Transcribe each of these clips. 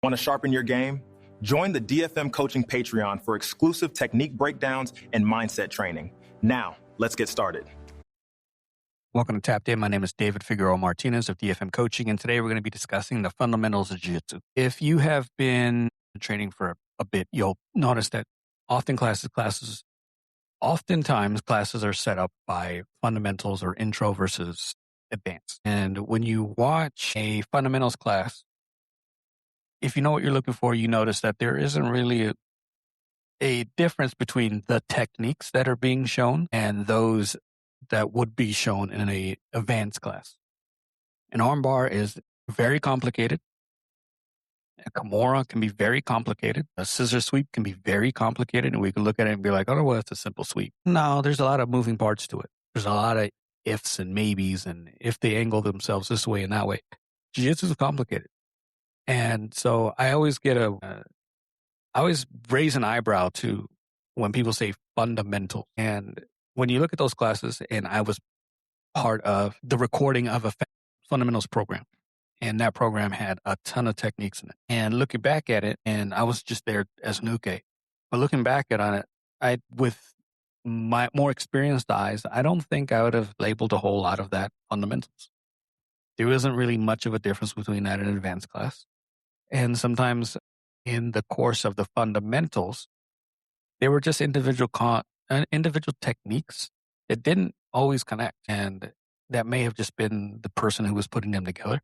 Want to sharpen your game? Join the DFM Coaching Patreon for exclusive technique breakdowns and mindset training. Now, let's get started. Welcome to Tapped In. My name is David Figueroa-Martinez of DFM Coaching, and today we're going to be discussing the fundamentals of Jiu-Jitsu. If you have been training for a bit, you'll notice that oftentimes classes are set up by fundamentals or intro versus advanced. And when you watch a fundamentals class, if you know what you're looking for, you notice that there isn't really a difference between the techniques that are being shown and those that would be shown in an advanced class. An armbar is very complicated. A Kimura can be very complicated. A scissor sweep can be very complicated, and we can look at it and be like, oh, well, it's a simple sweep. No, there's a lot of moving parts to it. There's a lot of ifs and maybes, and if they angle themselves this way and that way. Jiu-Jitsu is complicated. And so I always raise an eyebrow to when people say fundamental. And when you look at those classes, and I was part of the recording of a fundamentals program, and that program had a ton of techniques in it. And looking back at it, and I was just there as an uke, but looking back at it, with my more experienced eyes, I don't think I would have labeled a whole lot of that fundamentals. There isn't really much of a difference between that and an advanced class. And sometimes in the course of the fundamentals, they were just individual techniques that didn't always connect. And that may have just been the person who was putting them together.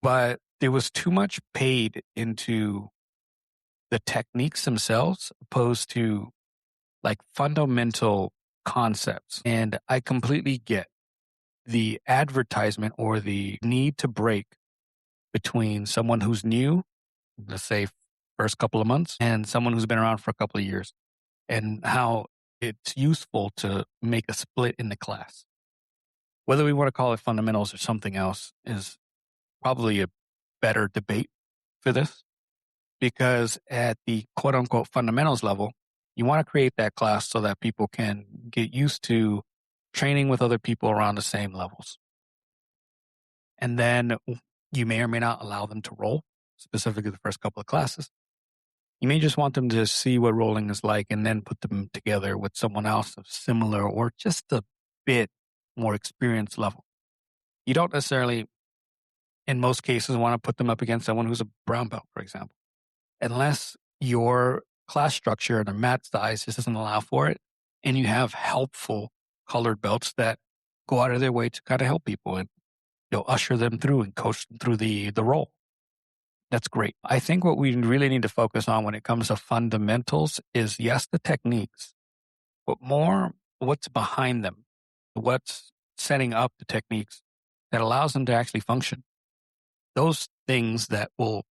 But there was too much paid into the techniques themselves opposed to like fundamental concepts. And I completely get the advertisement or the need to break between someone who's new, let's say first couple of months, and someone who's been around for a couple of years, and how it's useful to make a split in the class. Whether we want to call it fundamentals or something else is probably a better debate for this, because at the quote unquote fundamentals level, you want to create that class so that people can get used to training with other people around the same levels. And then you may or may not allow them to roll, specifically the first couple of classes. You may just want them to see what rolling is like and then put them together with someone else of similar or just a bit more experienced level. You don't necessarily, in most cases, want to put them up against someone who's a brown belt, for example, unless your class structure and the mat size just doesn't allow for it, and you have helpful colored belts that go out of their way to kind of help people and usher them through and coach them through the role. That's great. I think what we really need to focus on when it comes to fundamentals is, yes, the techniques, but more what's behind them, what's setting up the techniques that allows them to actually function. Those things that will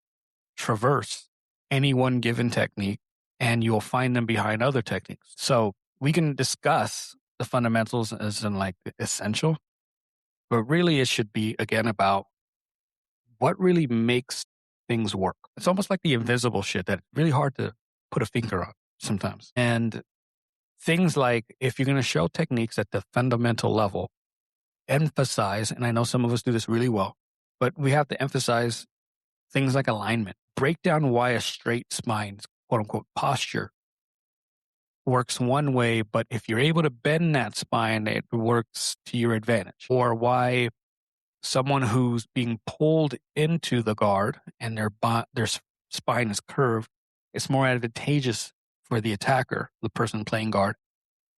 traverse any one given technique, and you'll find them behind other techniques. So we can discuss the fundamentals as in like essential, but really it should be, again, about what really makes things work. It's almost like the invisible shit that's really hard to put a finger on sometimes. And things like, if you're going to show techniques at the fundamental level, emphasize, and I know some of us do this really well, but we have to emphasize things like alignment. Break down why a straight spine, quote unquote, posture works one way, but if you're able to bend that spine, it works to your advantage. Or why someone who's being pulled into the guard and their spine is curved, it's more advantageous for the attacker, the person playing guard,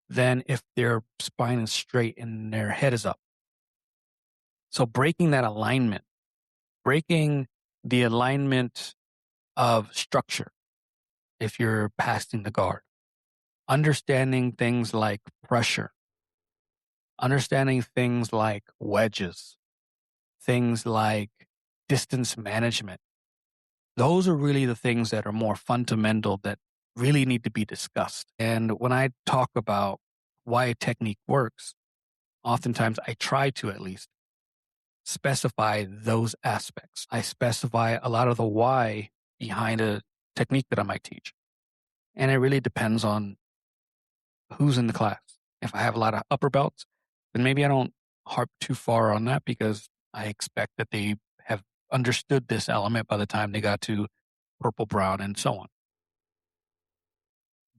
than if their spine is straight and their head is up. So breaking that alignment, breaking the alignment of structure if you're passing the guard, understanding things like pressure, understanding things like wedges, things like distance management. Those are really the things that are more fundamental that really need to be discussed. And when I talk about why a technique works, oftentimes I try to at least specify those aspects. I specify a lot of the why behind a technique that I might teach. And it really depends on who's in the class. If I have a lot of upper belts, then maybe I don't harp too far on that because I expect that they have understood this element by the time they got to purple, brown, and so on.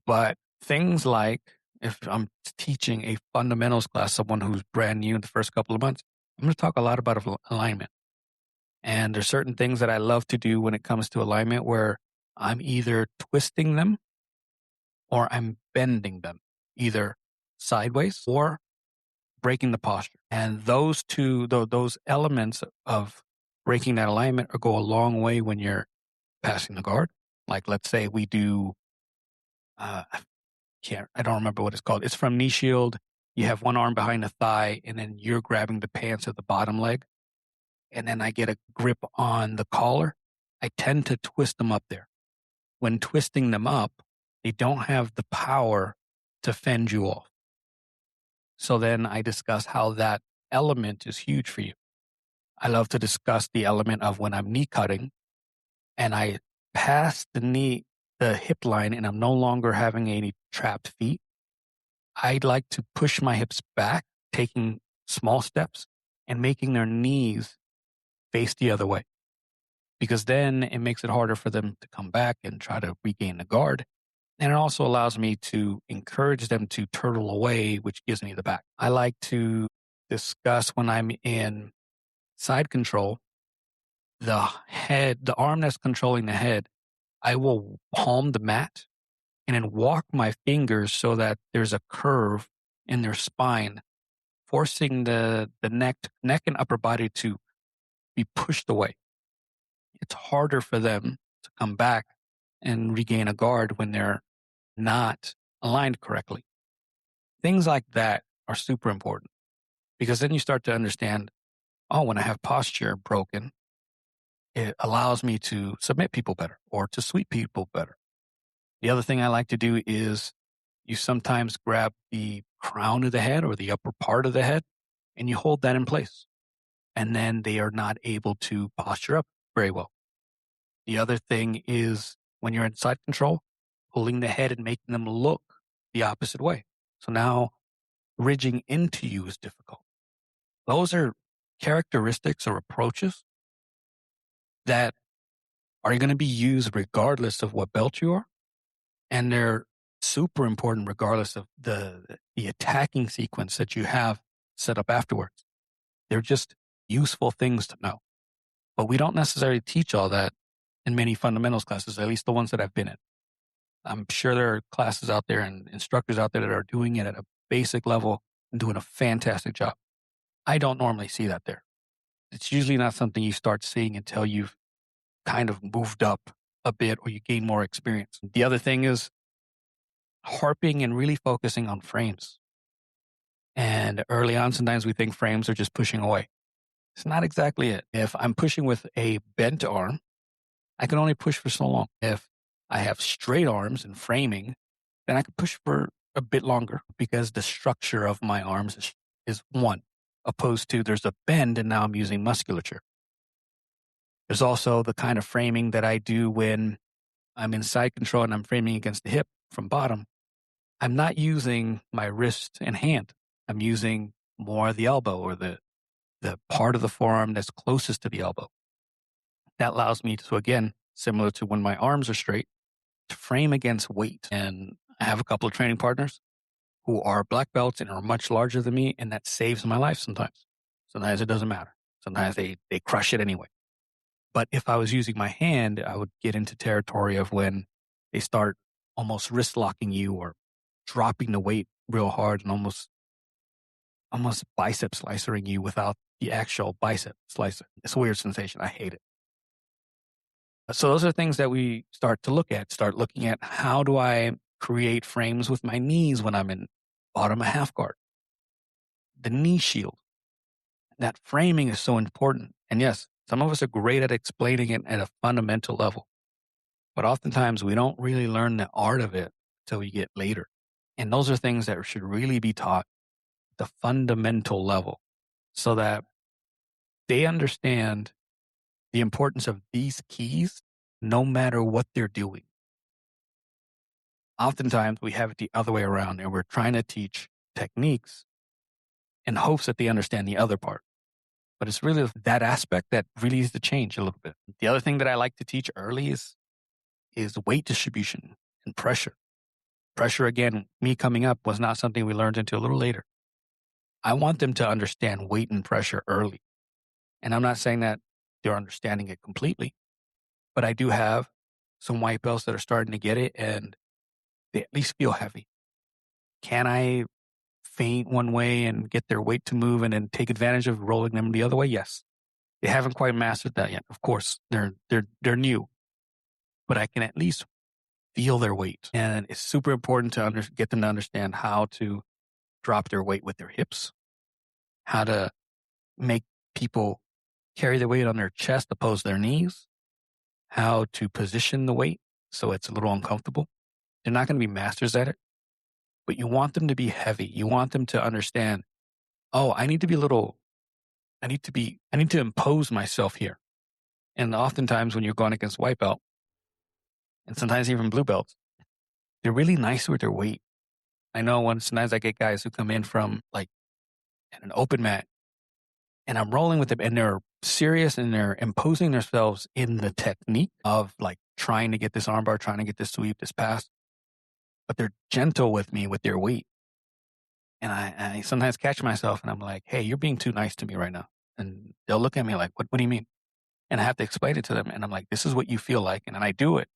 But things like if I'm teaching a fundamentals class, someone who's brand new in the first couple of months, I'm going to talk a lot about alignment. And there's certain things that I love to do when it comes to alignment where I'm either twisting them or I'm bending them, either sideways or breaking the posture. And those two, those elements of breaking that alignment go a long way when you're passing the guard. Like, let's say we do, I don't remember what it's called. It's from knee shield. You have one arm behind the thigh and then you're grabbing the pants of the bottom leg. And then I get a grip on the collar. I tend to twist them up there. When twisting them up, they don't have the power to fend you off. So then I discuss how that element is huge for you. I love to discuss the element of when I'm knee cutting and I pass the hip line and I'm no longer having any trapped feet. I'd like to push my hips back, taking small steps and making their knees face the other way. Because then it makes it harder for them to come back and try to regain the guard. And it also allows me to encourage them to turtle away, which gives me the back. I like to discuss when I'm in side control, the arm that's controlling the head, I will palm the mat and then walk my fingers so that there's a curve in their spine, forcing the neck and upper body to be pushed away. It's harder for them to come back and regain a guard when they're not aligned correctly. Things like that are super important because then you start to understand, when I have posture broken, it allows me to submit people better or to sweep people better. The other thing I like to do is you sometimes grab the crown of the head or the upper part of the head and you hold that in place. And then they are not able to posture up very well. The other thing is when you're in side control, pulling the head and making them look the opposite way. So now ridging into you is difficult. Those are characteristics or approaches that are going to be used regardless of what belt you are. And they're super important regardless of the attacking sequence that you have set up afterwards. They're just useful things to know. But we don't necessarily teach all that in many fundamentals classes, at least the ones that I've been in. I'm sure there are classes out there and instructors out there that are doing it at a basic level and doing a fantastic job. I don't normally see that there. It's usually not something you start seeing until you've kind of moved up a bit or you gain more experience. The other thing is harping and really focusing on frames. And early on, sometimes we think frames are just pushing away. It's not exactly it. If I'm pushing with a bent arm, I can only push for so long. If I have straight arms and framing, then I can push for a bit longer because the structure of my arms is one, opposed to there's a bend and now I'm using musculature. There's also the kind of framing that I do when I'm in side control and I'm framing against the hip from bottom. I'm not using my wrist and hand. I'm using more of the elbow or the part of the forearm that's closest to the elbow. That allows me to, again, similar to when my arms are straight, to frame against weight. And I have a couple of training partners who are black belts and are much larger than me, and that saves my life sometimes. Sometimes it doesn't matter. Sometimes they crush it anyway. But if I was using my hand, I would get into territory of when they start almost wrist locking you or dropping the weight real hard and almost bicep slicering you without the actual bicep slicer. It's a weird sensation. I hate it. So those are things that we start looking at how do I create frames with my knees when I'm in bottom of half guard. The knee shield. That framing is so important. And yes, some of us are great at explaining it at a fundamental level. But oftentimes we don't really learn the art of it until we get later. And those are things that should really be taught at the fundamental level so that they understand the importance of these keys no matter what they're doing. Oftentimes we have it the other way around and we're trying to teach techniques in hopes that they understand the other part. But it's really that aspect that really needs to change a little bit. The other thing that I like to teach early is weight distribution and pressure. Pressure, again, me coming up was not something we learned until a little later. I want them to understand weight and pressure early. And I'm not saying that they're understanding it completely, but I do have some white belts that are starting to get it and they at least feel heavy. Can I feint one way and get their weight to move and then take advantage of rolling them the other way? Yes. They haven't quite mastered that yet. Of course, they're new, but I can at least feel their weight. And it's super important to get them to understand how to drop their weight with their hips, how to make people carry the weight on their chest opposed to their knees, how to position the weight so it's a little uncomfortable. They're not going to be masters at it, but you want them to be heavy. You want them to understand, oh, I need to impose myself here. And oftentimes when you're going against white belt, and sometimes even blue belts, they're really nice with their weight. I know sometimes I get guys who come in from like an open mat and I'm rolling with them and they're serious and they're imposing themselves in the technique of like trying to get this armbar, trying to get this sweep, this pass, but they're gentle with me with their weight. And I sometimes catch myself and I'm like, hey, you're being too nice to me right now. And they'll look at me like, what do you mean? And I have to explain it to them. And I'm like, this is what you feel like. And then I do it.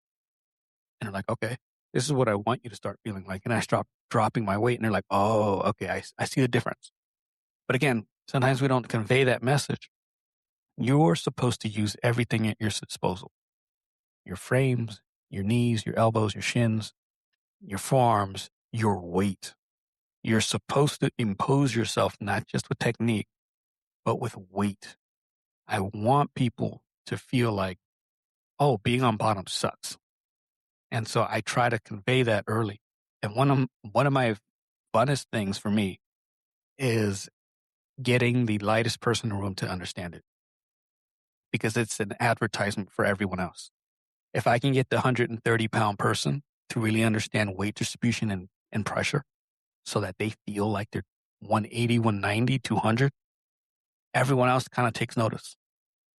And they're like, okay, this is what I want you to start feeling like. And I stop dropping my weight and they're like, oh, okay, I see the difference. But again, sometimes we don't convey that message. You're supposed to use everything at your disposal. Your frames, your knees, your elbows, your shins, your forearms, your weight. You're supposed to impose yourself, not just with technique, but with weight. I want people to feel like, oh, being on bottom sucks. And so I try to convey that early. And one of my funnest things for me is getting the lightest person in the room to understand it, because it's an advertisement for everyone else. If I can get the 130-pound person to really understand weight distribution and pressure so that they feel like they're 180, 190, 200, everyone else kind of takes notice.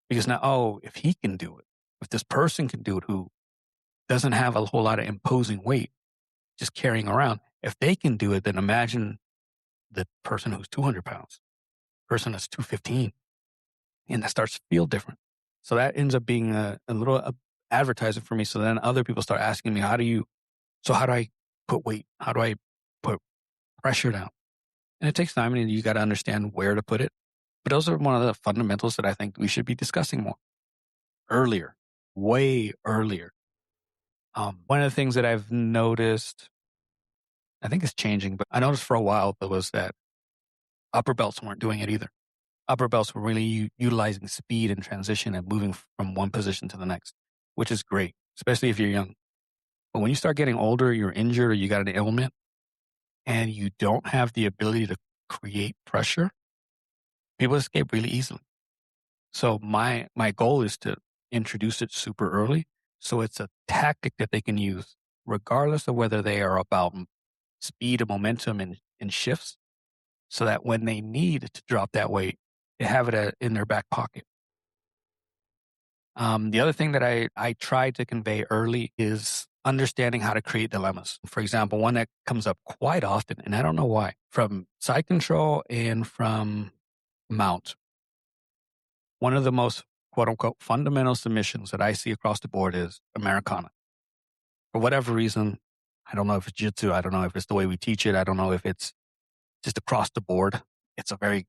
Because now, oh, if he can do it, if this person can do it who doesn't have a whole lot of imposing weight just carrying around, if they can do it, then imagine the person who's 200 pounds, person that's 215, and that starts to feel different. So that ends up being a little advertising for me. So then other people start asking me, how do I put weight? How do I put pressure down? And it takes time and you got to understand where to put it. But those are one of the fundamentals that I think we should be discussing more earlier, way earlier. One of the things that I've noticed, I think it's changing, but I noticed for a while was that upper belts weren't doing it either. Upper belts were really utilizing speed and transition and moving from one position to the next, which is great, especially if you're young. But when you start getting older, you're injured or you got an ailment and you don't have the ability to create pressure, people escape really easily. So my goal is to introduce it super early. So it's a tactic that they can use regardless of whether they are about speed and momentum and shifts, so that when they need to drop that weight, they have it in their back pocket. The other thing that I try to convey early is understanding how to create dilemmas. For example, one that comes up quite often, and I don't know why, from side control and from mount. One of the most quote unquote fundamental submissions that I see across the board is Americana. For whatever reason, I don't know if it's jiu-jitsu, I don't know if it's the way we teach it, I don't know if it's just across the board. It's a very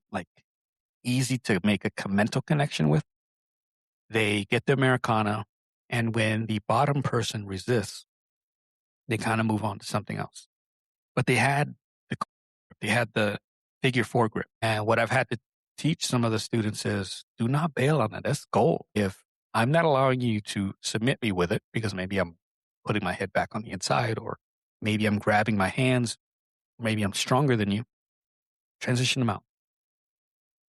easy to make a mental connection with. They get the Americana, and when the bottom person resists, they kind of move on to something else. But they had the figure 4 grip. And what I've had to teach some of the students is do not bail on that. That's gold. If I'm not allowing you to submit me with it because maybe I'm putting my head back on the inside, or maybe I'm grabbing my hands, maybe I'm stronger than you, transition them out.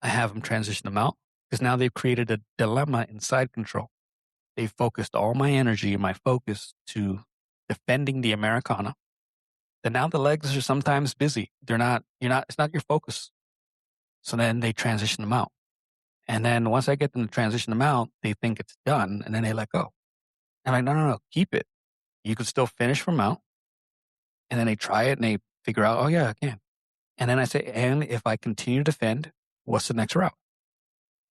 I have them transition them out because now they've created a dilemma in side control. They've focused all my energy and my focus to defending the Americana. Then now the legs are sometimes busy. It's not your focus. So then they transition them out. And then once I get them to transition them out, they think it's done and then they let go. And I'm like, no, keep it. You can still finish from mount. And then they try it and they figure out, oh yeah, I can. And then I say, and if I continue to defend, what's the next route?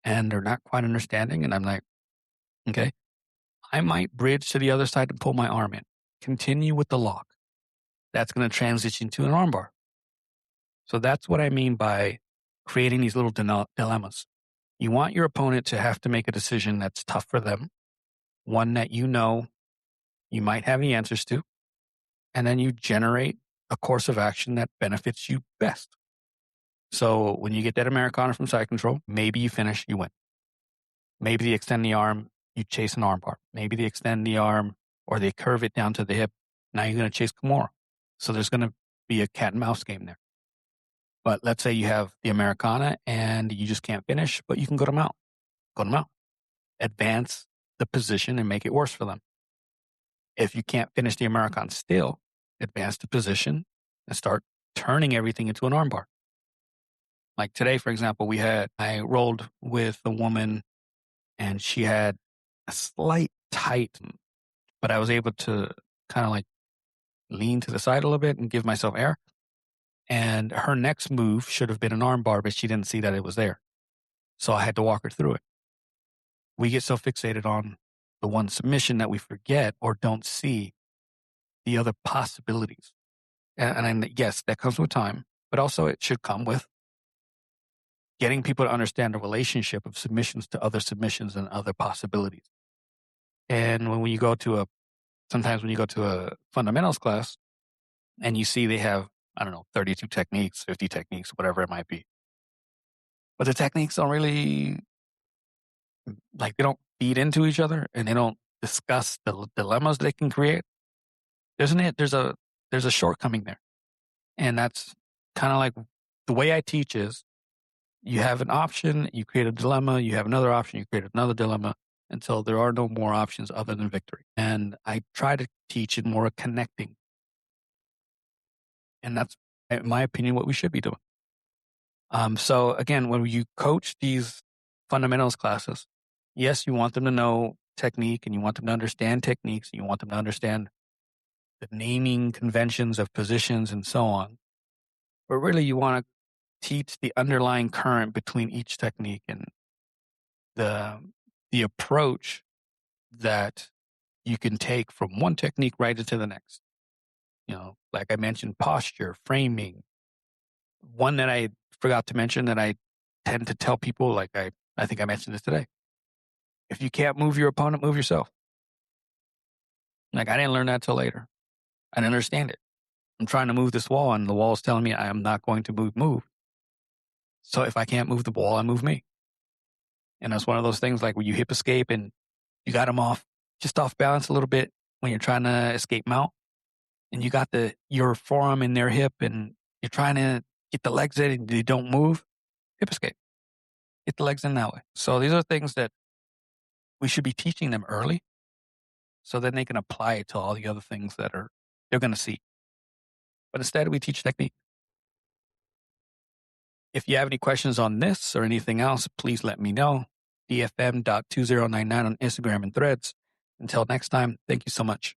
And they're not quite understanding. And I'm like, okay, I might bridge to the other side and pull my arm in. Continue with the lock. That's going to transition to an armbar. So that's what I mean by creating these little dilemmas. You want your opponent to have to make a decision that's tough for them, one that you know you might have the answers to, and then you generate a course of action that benefits you best. So when you get that Americana from side control, maybe you finish, you win. Maybe they extend the arm, you chase an armbar. Maybe they extend the arm or they curve it down to the hip. Now you're going to chase Kimura. So there's going to be a cat and mouse game there. But let's say you have the Americana and you just can't finish, but you can go to mount. Go to mount. Advance the position and make it worse for them. If you can't finish the Americana still, advance the position and start turning everything into an armbar. Like today, for example, I rolled with a woman and she had a slight tight, but I was able to kind of like lean to the side a little bit and give myself air. And her next move should have been an armbar, but she didn't see that it was there. So I had to walk her through it. We get so fixated on the one submission that we forget or don't see the other possibilities. And yes, that comes with time, but also it should come with getting people to understand the relationship of submissions to other submissions and other possibilities. And sometimes when you go to a fundamentals class and you see they have, 32 techniques, 50 techniques, whatever it might be. But the techniques don't really, they don't feed into each other and they don't discuss the dilemmas they can create. There's a shortcoming there. And that's kind of like the way I teach is you have an option, you create a dilemma, you have another option, you create another dilemma until there are no more options other than victory. And I try to teach it more connecting. And that's, in my opinion, what we should be doing. So again, when you coach these fundamentals classes, yes, you want them to know technique and you want them to understand techniques and you want them to understand the naming conventions of positions and so on. But really you want to teach the underlying current between each technique and the approach that you can take from one technique right into the next. Like I mentioned, posture, framing. One that I forgot to mention that I tend to tell people, like I think I mentioned this today. If you can't move your opponent, move yourself. Like I didn't learn that till later. I didn't understand it. I'm trying to move this wall and the wall is telling me I am not going to move. So if I can't move the wall, I move me. And that's one of those things like when you hip escape and you got them just off balance a little bit when you're trying to escape mount and you got your forearm in their hip and you're trying to get the legs in and they don't move, hip escape. Get the legs in that way. So these are things that we should be teaching them early so then they can apply it to all the other things that they're going to see. But instead we teach technique. If you have any questions on this or anything else, please let me know. DFM.2099 on Instagram and Threads. Until next time, thank you so much.